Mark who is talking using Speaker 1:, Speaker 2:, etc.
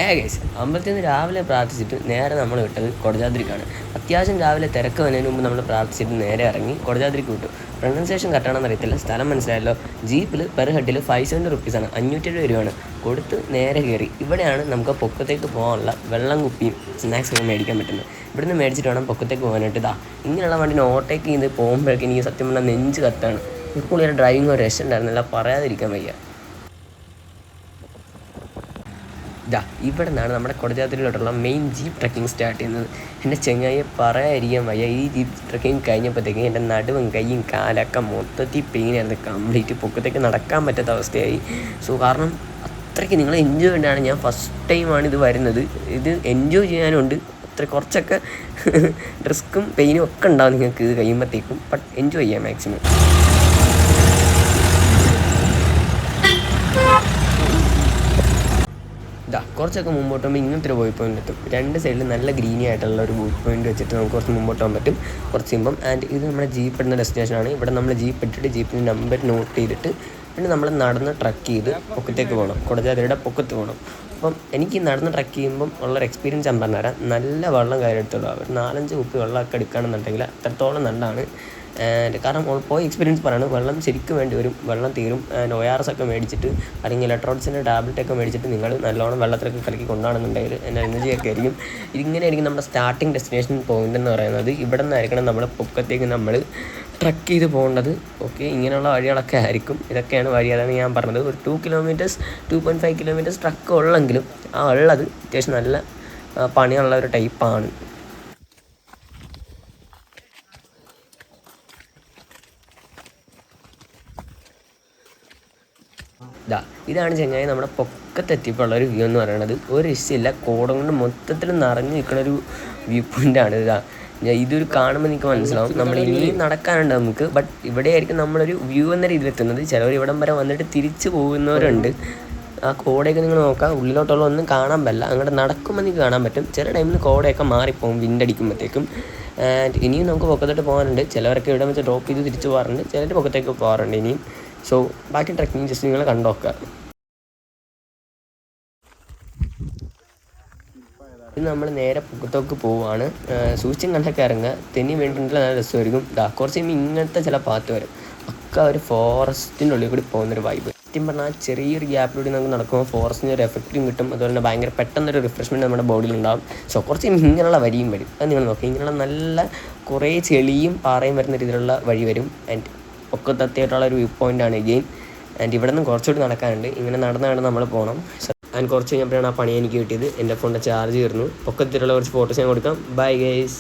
Speaker 1: Guys അമ്പലത്തിൽ നിന്ന് രാവിലെ പ്രാർത്ഥിച്ചിട്ട് നേരെ നമ്മൾ വിട്ടത് കൊടജാദ്രിക്കാണ്. അത്യാവശ്യം രാവിലെ തിരക്ക് വന്നതിന് മുമ്പ് നമ്മൾ പ്രാർത്ഥിച്ചിട്ട് നേരെ ഇറങ്ങി കൊടജാദ്രിക്ക് വിട്ടു. പ്രൊനൗൺസിയേഷൻ കറക്റ്റാണെന്ന് അറിയത്തില്ല, സ്ഥലം മനസ്സിലായല്ലോ. ജീപ്പിൽ പെർ ഹെഡിൽ 570 റുപ്പീസാണ്, 570 രൂപയാണ് കൊടുത്ത് നേരെ കയറി. ഇവിടെയാണ് നമുക്ക് പൊക്കത്തേക്ക് പോകാനുള്ള വെള്ളം കുപ്പിയും സ്നാക്സൊക്കെ മേടിക്കാൻ പറ്റുന്നത്. ഇവിടുന്ന് മേടിച്ചിട്ട് വേണം പൊക്കത്തേക്ക് പോകാനായിട്ട്. ഇങ്ങനെയുള്ള വണ്ടിനെ ഓവർടേക്ക് ചെയ്ത് പോകുമ്പോഴേക്കും എനിക്ക് സത്യം പറഞ്ഞാൽ നെഞ്ച് കത്താണ്. ഇപ്പോൾ ഒരു ഡ്രൈവിംഗ് ഒരു രസം ഉണ്ടായിരുന്നില്ല, പറയാതിരിക്കാൻ വയ്യ. ഇവിടെ നിന്നാണ് നമ്മുടെ കൊടജാദ്രിയിലോട്ടുള്ള മെയിൻ ജീപ്പ് ട്രക്കിംഗ് സ്റ്റാർട്ട് ചെയ്യുന്നത്. എൻ്റെ ചെങ്ങായിയെ പറയാതിരിക്കാൻ വയ്യ. ഈ ജീപ്പ് ട്രക്കിംഗ് കഴിഞ്ഞപ്പോഴത്തേക്കും എൻ്റെ നടുവും കൈയും കാലൊക്കെ മൊത്തത്തിൽ പെയിനായിരുന്നു. കംപ്ലീറ്റ് പൊക്കത്തേക്ക് നടക്കാൻ പറ്റാത്ത അവസ്ഥയായി. കാരണം അത്രയ്ക്ക് നിങ്ങൾ എൻജോയ് ചെയ്യേണ്ടതാണ്. ഞാൻ ഫസ്റ്റ് ടൈമാണ് ഇത് വരുന്നത്. ഇത് എൻജോയ് ചെയ്യാനുണ്ട്, കുറച്ചൊക്കെ റിസ്ക്കും പെയിനും ഒക്കെ ഉണ്ടാവും നിങ്ങൾക്ക് ഇത് കഴിയുമ്പോഴത്തേക്കും. ബട്ട് എൻജോയ് ചെയ്യാം മാക്സിമം. കുറച്ചൊക്കെ മുമ്പോട്ട് പോകുമ്പോൾ ഇങ്ങനത്തെ ഒരു വ്യൂ പോയിൻ്റ് എത്തും. രണ്ട് സൈഡിൽ നല്ല ഗ്രീനി ആയിട്ടുള്ള ഒരു വ്യൂ പോയിൻ്റ് വെച്ചിട്ട് നമുക്ക് കുറച്ച് മുമ്പോട്ട് പോകാൻ പറ്റും കുറച്ച് മുമ്പം. ആൻഡ് ഇത് നമ്മുടെ ജീപ്പ് ഇടുന്ന ഡെസ്റ്റിനേഷനാണ്. ഇവിടെ നമ്മൾ ജീപ്പ് ഇട്ടിട്ട് ജീപ്പിൻ്റെ നമ്പർ നോട്ട് ചെയ്തിട്ട് പിന്നെ നമ്മൾ നടന്ന് ട്രക്ക് ചെയ്ത് പൊക്കത്തേക്ക് പോകണം, കൊടജാദ്രിയുടെ പൊക്കത്ത് പോകണം. അപ്പം എനിക്ക് നടന്ന് ട്രക്ക് ചെയ്യുമ്പം ഉള്ളൊരു എക്സ്പീരിയൻസ് ഞാൻ പറഞ്ഞുതരാം. നല്ല വെള്ളം കയറിയെടുത്തുള്ളൂ. ഒരു 4-5 കുപ്പി വെള്ളമൊക്കെ എടുക്കുകയാണെന്നുണ്ടെങ്കിൽ അത്രത്തോളം നല്ലതാണ്. കാരണം പോയി എക്സ്പീരിയൻസ് പറയാണ്. വെള്ളം ശരിക്കും വേണ്ടി വരും, വെള്ളം തീരും. ORS ഒക്കെ മേടിച്ചിട്ട് അല്ലെങ്കിൽ ഇലക്ട്രോണിക്സിൻ്റെ ടാബ്ലറ്റൊക്കെ മേടിച്ചിട്ട് നിങ്ങൾ നല്ലോണം വെള്ളത്തിലൊക്കെ കലക്കി കൊണ്ടാണെന്നുണ്ടെങ്കിൽ എൻ്റെ എനർജിയൊക്കെ ആയിരിക്കും. ഇങ്ങനെയായിരിക്കും നമ്മുടെ സ്റ്റാർട്ടിങ് ഡെസ്റ്റിനേഷൻ പോയിൻ്റ് എന്ന് പറയുന്നത്. ഇവിടെ നിന്നായിരിക്കണം നമ്മൾ പൊക്കത്തേക്ക് നമ്മൾ ട്രക്ക് ചെയ്ത് പോകേണ്ടത്. ഓക്കെ, ഇങ്ങനെയുള്ള വഴികളൊക്കെ ആയിരിക്കും. ഇതൊക്കെയാണ് വഴി. അതാണ് ഞാൻ പറഞ്ഞത്. ഒരു 2 കിലോമീറ്റേഴ്സ് 2.5 കിലോമീറ്റേഴ്സ് ട്രക്ക് ഉള്ളെങ്കിലും ആ ഉള്ളത് അത്യാവശ്യം നല്ല പണിയുള്ള ഒരു ടൈപ്പാണ്. ഇതാണ് ചെങ്ങായി നമ്മുടെ പൊക്കത്തെത്തിയപ്പോൾ ഉള്ളൊരു വ്യൂ എന്ന് പറയുന്നത്. ഒരു രക്ഷയില്ല, കോടം കൊണ്ട് മൊത്തത്തിൽ നിറഞ്ഞു നിൽക്കുന്നൊരു വ്യൂ പോയിൻ്റാണ്. ഇതൊരു കാണുമ്പോൾ നിങ്ങൾക്ക് മനസ്സിലാവും. നമ്മൾ ഇനിയും നടക്കാനുണ്ട് നമുക്ക്. ബട്ട് ഇവിടെയായിരിക്കും നമ്മളൊരു വ്യൂ എന്ന രീതിയിൽ എത്തുന്നത്. ചിലവർ ഇവിടം വരെ വന്നിട്ട് തിരിച്ചു പോകുന്നവരുണ്ട്. ആ കോടയൊക്കെ നിങ്ങൾ നോക്കാം, ഉള്ളിലോട്ടുള്ള ഒന്നും കാണാൻ പറ്റില്ല. അങ്ങോട്ട് നടക്കുമ്പോൾ നിങ്ങൾക്ക് കാണാൻ പറ്റും. ചില ടൈമിൽ കോടയൊക്കെ മാറിപ്പോകും വിൻഡടിക്കുമ്പോഴത്തേക്കും. ഇനിയും നമുക്ക് പൊക്കത്തോട്ട് പോകാനുണ്ട്. ചിലവരൊക്കെ ഇവിടെ വെച്ച് ഡ്രോപ്പ് ചെയ്ത് തിരിച്ചു പോകാറുണ്ട്, ചിലർ പൊക്കത്തേക്ക് പോകാറുണ്ട് ഇനിയും. സോ ബാക്കി ട്രക്കിങ് ജസ്റ്റ് നിങ്ങൾ കണ്ടോക്കുക. ഇത് നമ്മൾ നേരെ പൊക്കത്തേക്ക് പോവുകയാണ്. സൂക്ഷിച്ചും കണ്ടൊക്കെ ഇറങ്ങുക, തെന്നി വേണ്ടിയിട്ടുള്ള നല്ല രസമായിരിക്കും. കുറച്ച് കഴിയുമ്പോൾ ഇങ്ങനത്തെ ചില പാത്ത് വരും. ഒക്കെ ഒരു ഫോറസ്റ്റിൻ്റെ ഉള്ളിൽ കൂടി പോകുന്നൊരു വൈബ്. സത്യം പറഞ്ഞാൽ ചെറിയൊരു ഗ്യാപ്പിലൂടെ നമുക്ക് നടക്കുമ്പോൾ ഫോറസ്റ്റിൻ്റെ ഒരു എഫക്റ്റും കിട്ടും. അതുപോലെ തന്നെ ഭയങ്കര പെട്ടെന്നൊരു റിഫ്രഷ്മെൻറ്റ് നമ്മുടെ ബോഡിയിലുണ്ടാകും. സോ കുറച്ച് ഇങ്ങനെയുള്ള വഴിയും വരും. അത് നിങ്ങൾ നോക്കുക, ഇങ്ങനെയുള്ള നല്ല കുറേ ചെളിയും പാറയും വരുന്ന രീതിയിലുള്ള വഴി വരും. ആൻഡ് പൊക്കത്തെത്തിയിട്ടുള്ള ഒരു വ്യൂ പോയിൻ്റാണ് എഗെയിൻ. ആൻഡ് ഇവിടെ നിന്ന് കുറച്ചുകൂടി നടക്കാനുണ്ട്. ഇങ്ങനെ നടന്നാണ് നമ്മൾ പോകണം. ആൻഡ് കുറച്ച് കഴിഞ്ഞപ്പോഴാണ് ആ പണി എനിക്ക് കിട്ടിയത്. എൻ്റെ ഫോണിൻ്റെ ചാർജ് തീർന്നു. പൊക്കത്തിലുള്ള കുറച്ച് ഫോട്ടോസ് ഞാൻ കൊടുക്കാം. Bye guys.